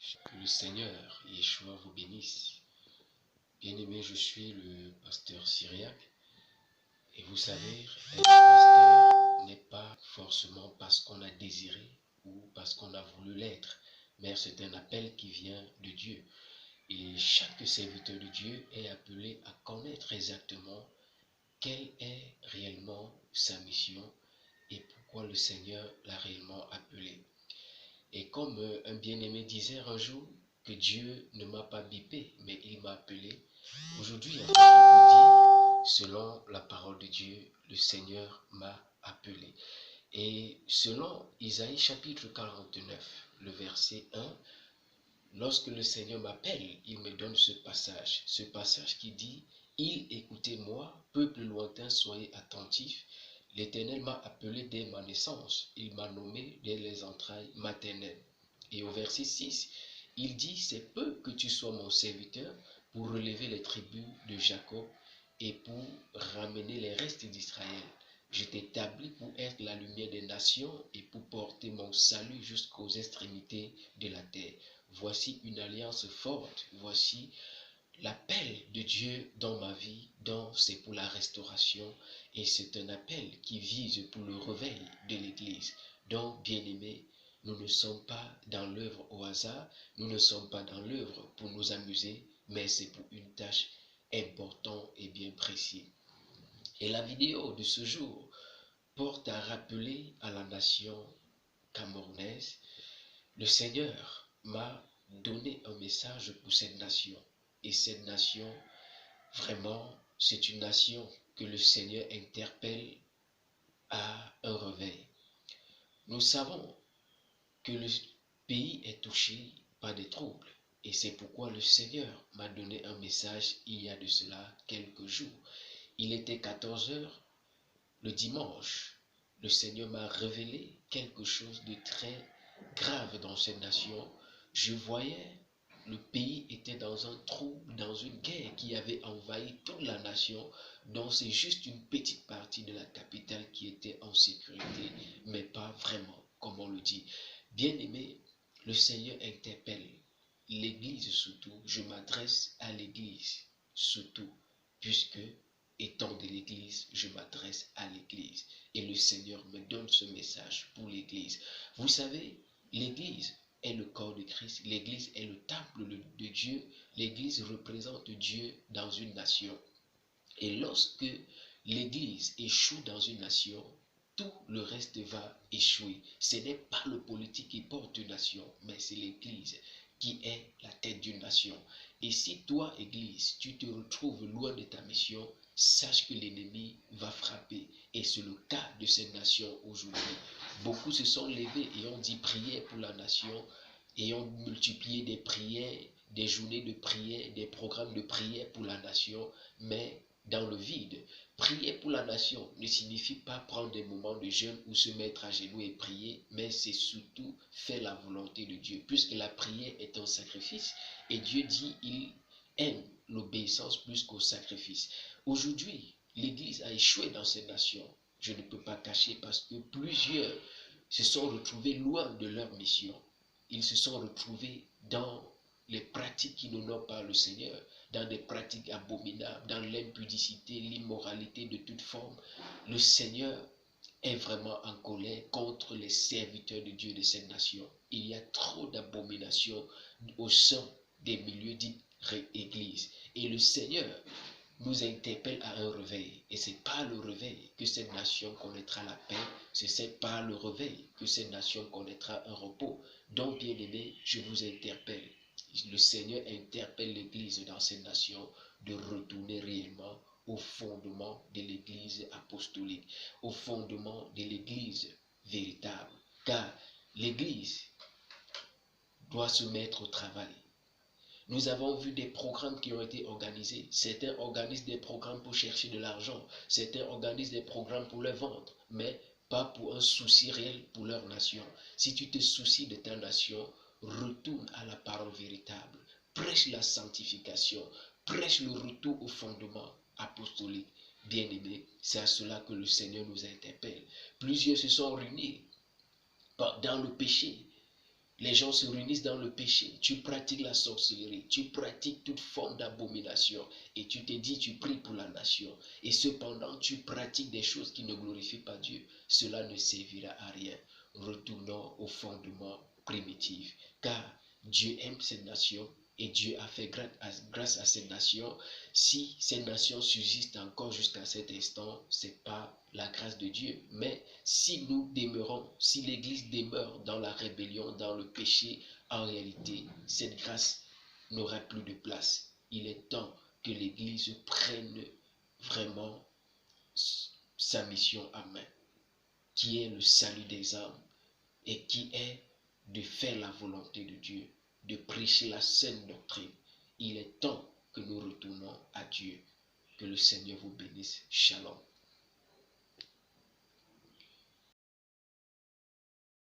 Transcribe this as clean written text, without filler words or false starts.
Que le Seigneur, Yeshua, vous bénisse. Bien-aimé, je suis le pasteur syriaque. Et vous savez, être pasteur n'est pas forcément parce qu'on a désiré ou parce qu'on a voulu l'être, mais c'est un appel qui vient de Dieu. Et chaque serviteur de Dieu est appelé à connaître exactement quelle est réellement sa mission et pourquoi le Seigneur l'a réellement appelé. Et comme un bien-aimé disait un jour, que Dieu ne m'a pas bipé, mais il m'a appelé. Aujourd'hui, en fait, je vous dis, selon la parole de Dieu, le Seigneur m'a appelé. Et selon Isaïe chapitre 49, le verset 1, lorsque le Seigneur m'appelle, il me donne ce passage qui dit, « Il écoutez-moi, peuple lointain, soyez attentifs. L'Éternel m'a appelé dès ma naissance, il m'a nommé dès les entrailles maternelles. » Et au verset 6, il dit, « C'est peu que tu sois mon serviteur pour relever les tribus de Jacob et pour ramener les restes d'Israël. Je t'établis pour être la lumière des nations et pour porter mon salut jusqu'aux extrémités de la terre. » Voici une alliance forte, voici l'appel de Dieu dans ma vie, donc c'est pour la restauration et c'est un appel qui vise pour le réveil de l'Église. Donc, bien-aimés, nous ne sommes pas dans l'œuvre au hasard, nous ne sommes pas dans l'œuvre pour nous amuser, mais c'est pour une tâche importante et bien précise. Et la vidéo de ce jour porte à rappeler à la nation camerounaise, le Seigneur m'a donné un message pour cette nation. Et cette nation, vraiment, c'est une nation que le Seigneur interpelle à un réveil. Nous savons que le pays est touché par des troubles. Et c'est pourquoi le Seigneur m'a donné un message il y a de cela quelques jours. Il était 14 heures le dimanche. Le Seigneur m'a révélé quelque chose de très grave dans cette nation. Je voyais le pays était dans un trouble, dans une guerre qui avait envahi toute la nation. Donc c'est juste une petite partie de la capitale qui était en sécurité, mais pas vraiment, comme on le dit. Bien-aimé, le Seigneur interpelle l'Église surtout. Je m'adresse à l'Église surtout, puisque étant de l'Église, je m'adresse à l'Église. Et le Seigneur me donne ce message pour l'Église. Vous savez, l'Église est le corps de Christ. L'Église est le temple de Dieu. L'Église représente Dieu dans une nation. Et lorsque l'Église échoue dans une nation, tout le reste va échouer. Ce n'est pas le politique qui porte une nation, mais c'est l'Église qui est la tête d'une nation. Et si toi, Église, tu te retrouves loin de ta mission, sache que l'ennemi va frapper. Et c'est le cas de cette nation aujourd'hui. Beaucoup se sont levés et ont dit prière pour la nation et ont multiplié des prières, des journées de prière, des programmes de prière pour la nation, mais dans le vide. Prier pour la nation ne signifie pas prendre des moments de jeûne ou se mettre à genoux et prier, mais c'est surtout faire la volonté de Dieu, puisque la prière est un sacrifice et Dieu dit il aime l'obéissance plus qu'au sacrifice. Aujourd'hui, l'Église a échoué dans cette nation. Je ne peux pas cacher parce que plusieurs se sont retrouvés loin de leur mission. Ils se sont retrouvés dans les pratiques qui n'honorent pas le Seigneur, dans des pratiques abominables, dans l'impudicité, l'immoralité de toute forme. Le Seigneur est vraiment en colère contre les serviteurs de Dieu de cette nation. Il y a trop d'abominations au sein des milieux dits églises. Et le Seigneur nous interpelle à un réveil. Et c'est par le réveil que cette nation connaîtra la paix. C'est par le réveil que cette nation connaîtra un repos. Donc, bien aimé, je vous interpelle. Le Seigneur interpelle l'Église dans cette nation de retourner réellement au fondement de l'Église apostolique, au fondement de l'Église véritable. Car l'Église doit se mettre au travail. Nous avons vu des programmes qui ont été organisés. Certains organisent des programmes pour chercher de l'argent. Certains organisent des programmes pour les vendre, mais pas pour un souci réel pour leur nation. Si tu te soucies de ta nation, retourne à la parole véritable. Prêche la sanctification. Prêche le retour au fondement apostolique. Bien-aimés, c'est à cela que le Seigneur nous interpelle. Plusieurs se sont réunis dans le péché. Les gens se réunissent dans le péché. Tu pratiques la sorcellerie. Tu pratiques toute forme d'abomination. Et tu te dis, tu pries pour la nation. Et cependant, tu pratiques des choses qui ne glorifient pas Dieu. Cela ne servira à rien. Retournons au fondement primitif. Car Dieu aime cette nation. Et Dieu a fait grâce à cette nation. Si cette nation subsiste encore jusqu'à cet instant, ce n'est pas la grâce de Dieu. Mais si nous demeurons, si l'Église demeure dans la rébellion, dans le péché, en réalité, cette grâce n'aura plus de place. Il est temps que l'Église prenne vraiment sa mission à main, qui est le salut des âmes et qui est de faire la volonté de Dieu, de prêcher la saine doctrine. Il est temps que nous retournons à Dieu. Que le Seigneur vous bénisse. Shalom.